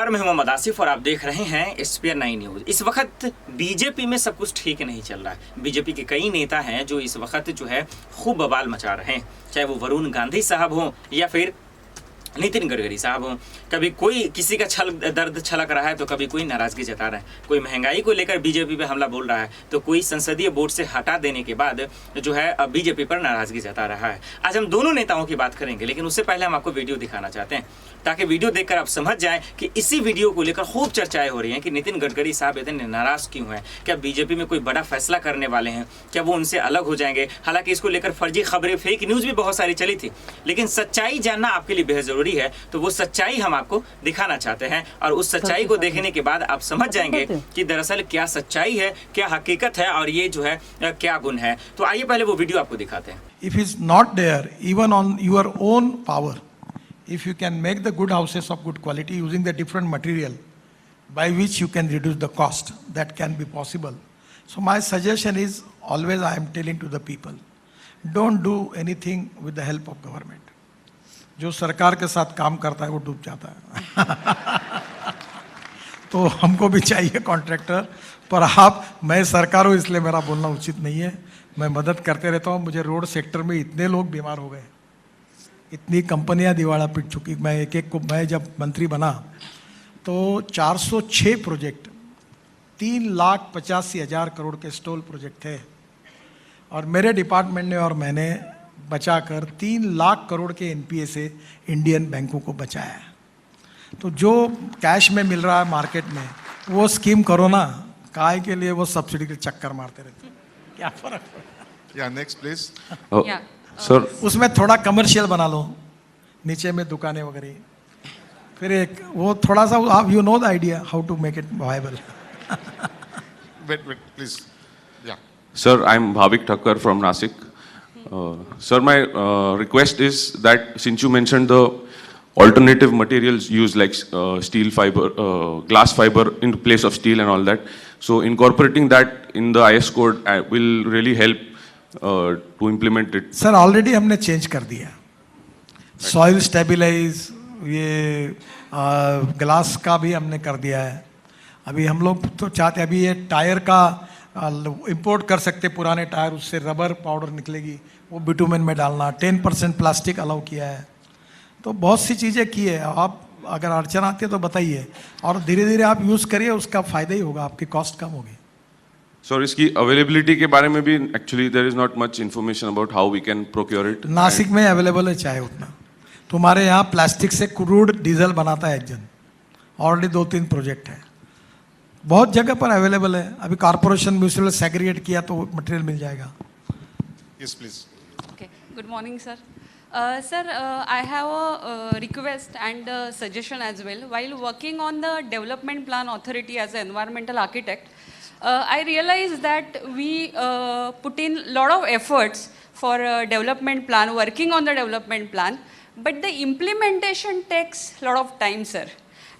नमस्कार, मैं मोहम्मद आसिफ और आप देख रहे हैं एसपीआर 9 न्यूज। इस वक्त बीजेपी में सब कुछ ठीक नहीं चल रहा है। बीजेपी के कई नेता हैं जो इस वक्त जो है खूब बवाल मचा रहे हैं, चाहे वो वरुण गांधी साहब हों या फिर नितिन गडकरी साहब हों। कभी कोई किसी का दर्द छलक रहा है तो कभी कोई नाराजगी जता रहा है। कोई महंगाई को लेकर बीजेपी पे हमला बोल रहा है तो कोई संसदीय बोर्ड से हटा देने के बाद जो है बीजेपी पर नाराजगी जता रहा है। आज हम दोनों नेताओं की बात करेंगे, लेकिन उससे पहले हम आपको वीडियो दिखाना चाहते हैं ताकि वीडियो देखकर आप समझ जाएं कि इसी वीडियो को लेकर खूब चर्चाएं हो रही हैं कि नितिन गडकरी साहब इतने नाराज क्यों हैं। क्या बीजेपी में कोई बड़ा फैसला करने वाले हैं? क्या वो उनसे अलग हो जाएंगे? हालांकि इसको लेकर फर्जी खबरें, फेक न्यूज़ भी बहुत सारी चली थी, लेकिन सच्चाई जानना आपके लिए बेहद ज़रूरी है। तो वो सच्चाई हम आपको दिखाना चाहते हैं और उस सच्चाई को देखने के बाद आप समझ जाएंगे कि दरअसल क्या सच्चाई है, क्या हकीकत है और ये जो है क्या गुण है। तो आइए पहले वो वीडियो आपको दिखाते हैं। If is not there, even on your own power, if you can make the good houses of good quality using the different material by which you can reduce the cost, that can be possible. So my suggestion is always I am telling to the people, don't do anything with the help of government. जो सरकार के साथ काम करता है वो डूब जाता है। तो हमको भी चाहिए कॉन्ट्रैक्टर, पर मैं सरकार हूँ इसलिए मेरा बोलना उचित नहीं है। मैं मदद करते रहता हूँ। मुझे रोड सेक्टर में इतने लोग बीमार हो गए, इतनी कंपनियां दिवाला पिट चुकी। मैं जब मंत्री बना तो 406 प्रोजेक्ट 3,85,000 करोड़ के स्टॉल प्रोजेक्ट थे और मेरे डिपार्टमेंट ने और मैंने बचाकर 3 लाख करोड़ के एनपीए से इंडियन बैंकों को बचाया। तो जो कैश में मिल रहा है मार्केट में वो स्कीम करो ना, काय के लिए वो सब्सिडी के चक्कर मारते रहते हैं, क्या फर्क पड़ता है। Next please. सर उसमें थोड़ा कमर्शियल बना लो, नीचे में दुकानें वगैरह, फिर एक वो थोड़ा सा आप you know the idea how to make it viable. Wait please. Sir, I'm Bhavik Thakkar from Nasik. Sir, my request is that since you mentioned the alternative materials used like steel fiber, glass fiber in place of steel and all that, so incorporating that in the IS code will really help to implement it. Sir already हमने change कर दिया, soil stabilise, ये glass का भी हमने कर दिया है। अभी हम लोग तो चाहते हैं, अभी ये टायर का इंपोर्ट कर सकते पुराने टायर, उससे रबर पाउडर निकलेगी, वो बिटुमेन में डालना, 10% प्लास्टिक अलाउ किया है। तो बहुत सी चीज़ें की है। आप अगर अड़चन आती है तो बताइए और धीरे धीरे आप यूज़ करिए, उसका फ़ायदा ही होगा, आपकी कॉस्ट कम होगी। सर इसकी अवेलेबिलिटी के बारे में भी actually there is not much information about how we can procure it. Nashik में अवेलेबल है चाहे उतना। तुम्हारे यहाँ प्लास्टिक से क्रूड डीजल बनाता है एक जन, ऑलरेडी 2-3 प्रोजेक्ट है, बहुत जगह पर अवेलेबल है। अभी कॉर्पोरेशन म्यूनिसिपल सेग्रीगेट किया तो मटेरियल मिल जाएगा। Yes please. Okay, good morning, sir. Sir, I have a request and a suggestion as well. While working on the development plan authority as an environmental architect, I realized that we put in a lot of efforts for development plan, working on the development plan, but the implementation takes a lot of time, sir.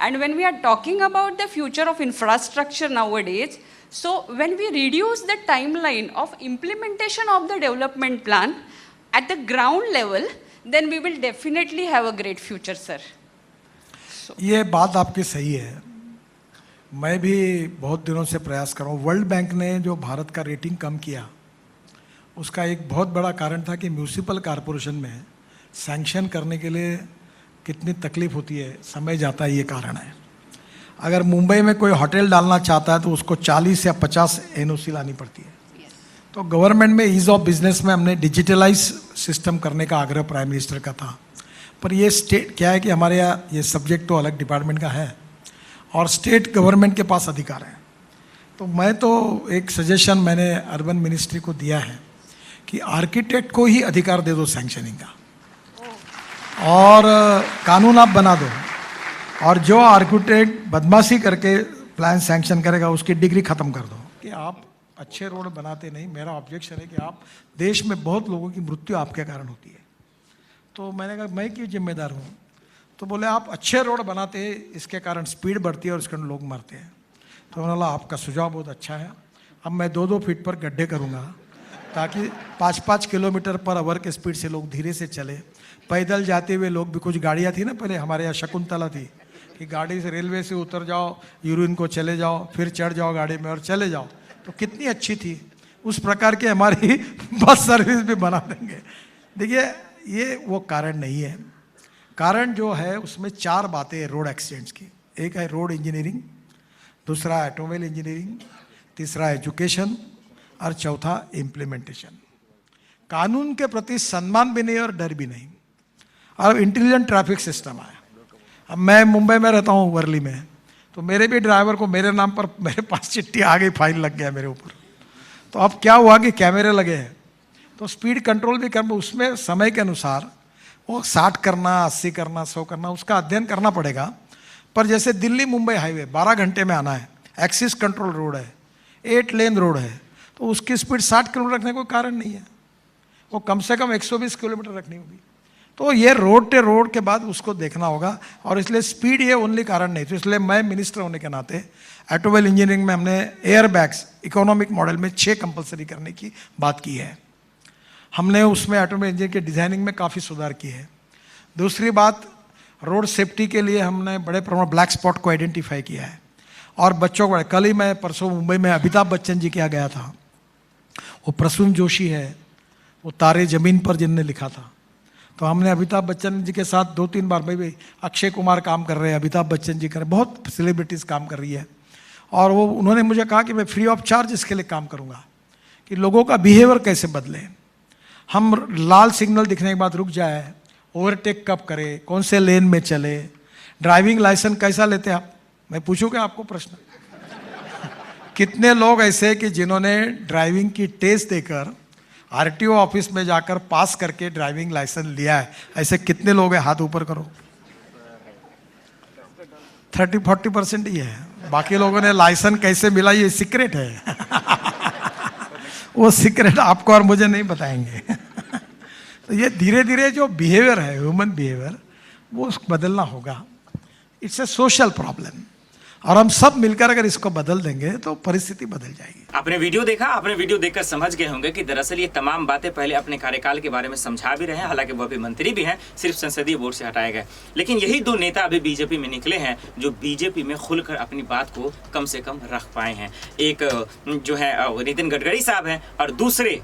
And when we are talking about the future of infrastructure nowadays, so when we reduce the timeline of implementation of the development plan at the ground level, then we will definitely have a great future, sir. ये बात आपकी सही है। मैं भी बहुत दिनों से प्रयास कर रहा हूँ। वर्ल्ड बैंक ने जो भारत का रेटिंग कम किया, उसका एक बहुत बड़ा कारण था कि म्यूनिसिपल कॉरपोरेशन में सैंक्शन करने के लिए कितनी तकलीफ होती है, समय जाता है, ये कारण है। अगर मुंबई में कोई होटल डालना चाहता है तो उसको 40 या 50 एनओसी लानी पड़ती है। तो गवर्नमेंट में ईज़ ऑफ बिजनेस में हमने डिजिटलाइज सिस्टम करने का आग्रह प्राइम मिनिस्टर का था, पर ये स्टेट क्या है कि हमारे यहाँ ये सब्जेक्ट तो अलग डिपार्टमेंट का है और स्टेट गवर्नमेंट के पास अधिकार है। तो मैं तो एक सजेशन मैंने अर्बन मिनिस्ट्री को दिया है कि आर्किटेक्ट को ही अधिकार दे दो सैंक्शनिंग का, और कानून आप बना दो, और जो आर्किटेक्ट बदमाशी करके प्लान सैंक्शन करेगा उसकी डिग्री ख़त्म कर दो। कि आप अच्छे रोड बनाते नहीं, मेरा ऑब्जेक्शन है कि आप देश में बहुत लोगों की मृत्यु आपके कारण होती है। तो मैंने कहा मैं क्यों जिम्मेदार हूँ? तो बोले आप अच्छे रोड बनाते हैं, इसके कारण स्पीड बढ़ती है और इसके कारण लोग मरते हैं। तो मैंने बोला आपका सुझाव बहुत अच्छा है, अब मैं 2-2 फीट पर गड्ढे करूँगा ताकि 5-5 किलोमीटर पर आवर के स्पीड से लोग धीरे से चले। पैदल जाते हुए लोग भी, कुछ गाड़ियाँ थी ना पहले हमारे यहाँ, शकुंतला थी, कि गाड़ी से रेलवे से उतर जाओ, यूरिन को चले जाओ, फिर चढ़ जाओ गाड़ी में और चले जाओ, तो कितनी अच्छी थी। उस प्रकार की हमारी बस सर्विस भी बना देंगे। देखिए ये वो कारण नहीं है। कारण जो है उसमें 4 बातें हैं रोड एक्सीडेंट्स की। एक है रोड इंजीनियरिंग, दूसरा ऑटोमोबाइल इंजीनियरिंग, तीसरा एजुकेशन और चौथा इम्प्लीमेंटेशन। कानून के प्रति सम्मान भी नहीं और डर भी नहीं। और इंटेलिजेंट ट्रैफिक सिस्टम आया। अब मैं मुंबई में रहता हूँ, वर्ली में, तो मेरे भी ड्राइवर को मेरे नाम पर मेरे पास चिट्ठी आ गई, फाइन लग गया मेरे ऊपर। तो अब क्या हुआ कि कैमरे लगे हैं, तो स्पीड कंट्रोल भी करना, उसमें समय के अनुसार वो 60 करना, 80 करना, 100 करना, उसका अध्ययन करना पड़ेगा। पर जैसे दिल्ली मुंबई हाईवे 12 घंटे में आना है, एक्सिस कंट्रोल रोड है, 8 लेन रोड है, तो उसकी स्पीड 60 किलोमीटर रखने का कोई कारण नहीं है। वो कम से कम 120 किलोमीटर रखनी होगी। तो ये रोड टू रोड के बाद उसको देखना होगा, और इसलिए स्पीड ये ओनली कारण नहीं। तो इसलिए मैं मिनिस्टर होने के नाते ऑटोमोबाइल इंजीनियरिंग में हमने एयर बैग्स इकोनॉमिक मॉडल में 6 कंपलसरी करने की बात की है। हमने उसमें ऑटोमोबाइल इंजीनियरिंग के डिज़ाइनिंग में काफ़ी सुधार किए है। दूसरी बात, रोड सेफ्टी के लिए हमने बड़े प्रमाण ब्लैक स्पॉट को आइडेंटिफाई किया है। और बच्चों को, कल ही मैं परसों मुंबई में अमिताभ बच्चन जी के यहाँ गया था। वो प्रसून जोशी है, वो तारे ज़मीन पर जिनने लिखा था। तो हमने अमिताभ बच्चन जी के साथ 2-3 बार, भाई अक्षय कुमार काम कर रहे हैं, अमिताभ बच्चन जी कर रहे हैं, बहुत सेलिब्रिटीज़ काम कर रही है। और वो उन्होंने मुझे कहा कि मैं फ्री ऑफ चार्ज इसके लिए काम करूँगा कि लोगों का बिहेवियर कैसे बदले। हम लाल सिग्नल दिखने के बाद रुक जाए, ओवरटेक कब करें, कौन से लेन में चले, ड्राइविंग लाइसेंस कैसा लेते हैं आप। मैं पूछूँ क्या आपको प्रश्न? कितने लोग ऐसे कि जिन्होंने ड्राइविंग की टेस्ट देकर आरटीओ ऑफिस में जाकर पास करके ड्राइविंग लाइसेंस लिया है? ऐसे कितने लोग हैं? हाथ ऊपर करो। 30-40% ही है। बाकी लोगों ने लाइसेंस कैसे मिला ये सीक्रेट है। वो सीक्रेट आपको और मुझे नहीं बताएंगे। तो ये धीरे धीरे जो बिहेवियर है, ह्यूमन बिहेवियर, वो बदलना होगा। इट्स ए सोशल प्रॉब्लम, और हम सब मिलकर अगर इसको बदल देंगे तो परिस्थिति बदल जाएगी। आपने वीडियो देखा, आपने वीडियो देखकर समझ गए होंगे कि दरअसल ये तमाम बातें पहले अपने कार्यकाल के बारे में समझा भी रहे हैं, हालांकि वो अभी मंत्री भी हैं, सिर्फ संसदीय बोर्ड से हटाए गए। लेकिन यही 2 नेता अभी बीजेपी में निकले हैं जो बीजेपी में खुलकर अपनी बात को कम से कम रख पाए हैं। एक जो है नितिन गडकरी साहब हैं, और दूसरे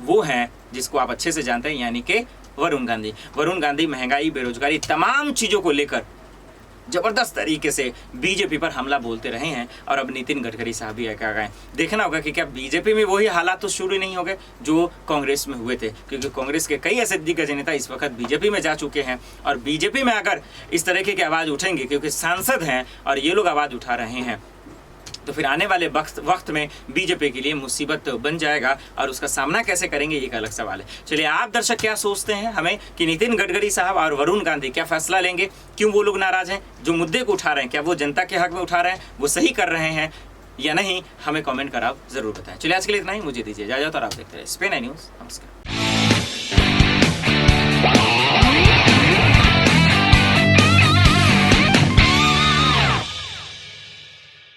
वो हैं जिसको आप अच्छे से जानते हैं, यानी कि वरुण गांधी। वरुण गांधी महंगाई, बेरोजगारी, तमाम चीज़ों को लेकर जबरदस्त तरीके से बीजेपी पर हमला बोलते रहे हैं। और अब नितिन गडकरी साहब भी आ गए। देखना होगा कि क्या बीजेपी में वही हालात तो शुरू नहीं हो गए जो कांग्रेस में हुए थे, क्योंकि कांग्रेस के कई ऐसे दिग्गज नेता इस वक्त बीजेपी में जा चुके हैं। और बीजेपी में अगर इस तरीके की आवाज़ उठेंगे, क्योंकि सांसद हैं और ये लोग आवाज़ उठा रहे हैं, तो फिर आने वाले वक्त में बीजेपी के लिए मुसीबत बन जाएगा। और उसका सामना कैसे करेंगे, ये एक अलग सवाल है। चलिए, आप दर्शक क्या सोचते हैं हमें कि नितिन गडकरी साहब और वरुण गांधी क्या फैसला लेंगे? क्यों वो लोग नाराज हैं? जो मुद्दे को उठा रहे हैं, क्या वो जनता के हक में उठा रहे हैं, वो सही कर रहे हैं या नहीं? हमें कमेंट कर आप जरूर बताएं। चलिए, आज के लिए इतना ही। मुझे दीजिए इजाजत और आप देखते रहे स्पेन आई न्यूज़। नमस्कार।